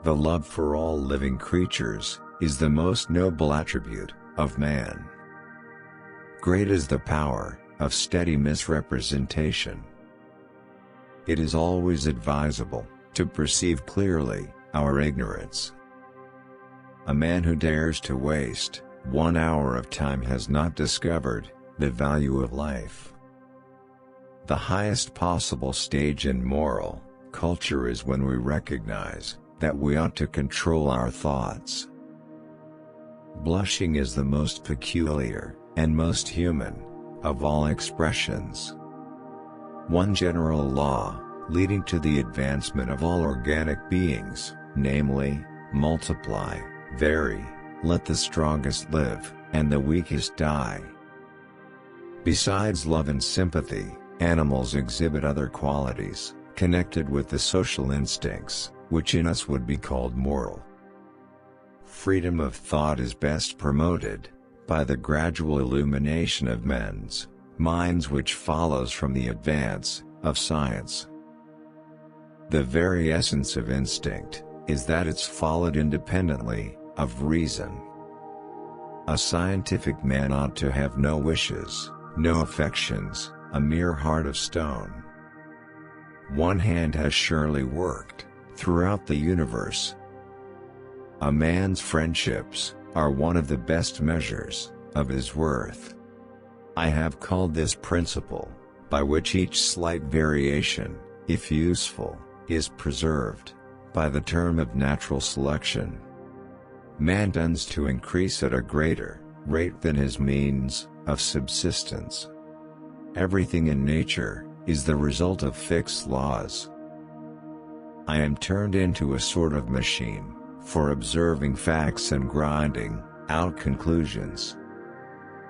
The love for all living creatures is the most noble attribute of man. Great is the power of steady misrepresentation. It is always advisable to perceive clearly our ignorance. A man who dares to waste 1 hour of time has not discovered the value of life. The highest possible stage in moral culture is when we recognize that we ought to control our thoughts. Blushing is the most peculiar and most human of all expressions. One general law, leading to the advancement of all organic beings, namely, multiply, vary, let the strongest live, and the weakest die. Besides love and sympathy, animals exhibit other qualities, connected with the social instincts, which in us would be called moral. Freedom of thought is best promoted by the gradual illumination of men's minds, which follows from the advance of science. The very essence of instinct is that it's followed independently of reason. A scientific man ought to have no wishes, no affections, a mere heart of stone. One hand has surely worked throughout the universe. A man's friendships are one of the best measures of his worth. I have called this principle, by which each slight variation, if useful, is preserved, by the term of natural selection. Man tends to increase at a greater rate than his means of subsistence. Everything in nature is the result of fixed laws. I am turned into a sort of machine for observing facts and grinding out conclusions.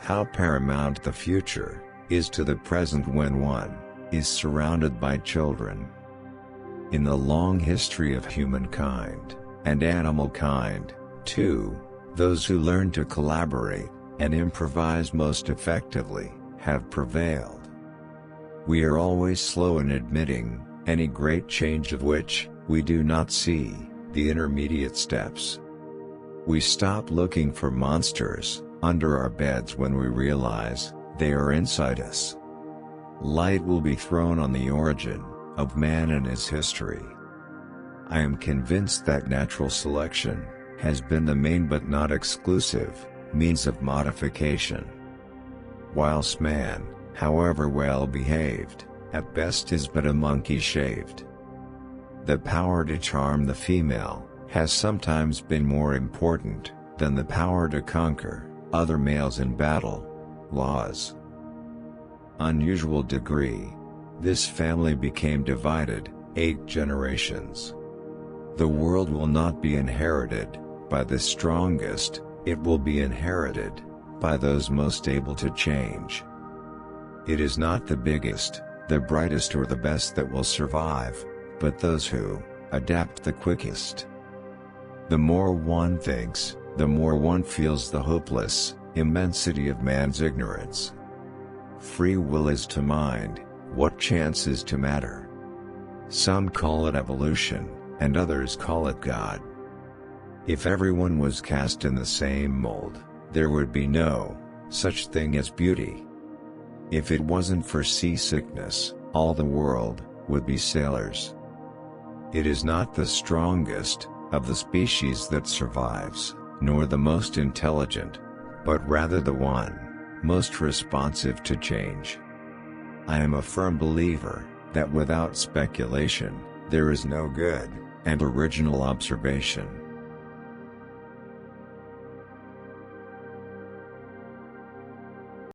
How paramount the future is to the present when one is surrounded by children. In the long history of humankind, and animal kind, too, those who learn to collaborate and improvise most effectively have prevailed. We are always slow in admitting any great change of which we do not see the intermediate steps. We stop looking for monsters under our beds when we realize they are inside us. Light will be thrown on the origin of man and his history. I am convinced that natural selection has been the main but not exclusive means of modification. Whilst man, however well behaved, at best is but a monkey shaved. The power to charm the female has sometimes been more important than the power to conquer other males in battle. Laws. Unusual degree. This family became divided 8 generations. The world will not be inherited by the strongest, it will be inherited by those most able to change. It is not the biggest, the brightest or the best that will survive, but those who adapt the quickest. The more one thinks, the more one feels the hopeless immensity of man's ignorance. Free will is to mind what chance is to matter. Some call it evolution, and others call it God. If everyone was cast in the same mold, there would be no such thing as beauty. If it wasn't for seasickness, all the world would be sailors. It is not the strongest of the species that survives, nor the most intelligent, but rather the one most responsive to change. I am a firm believer that without speculation, there is no good and original observation.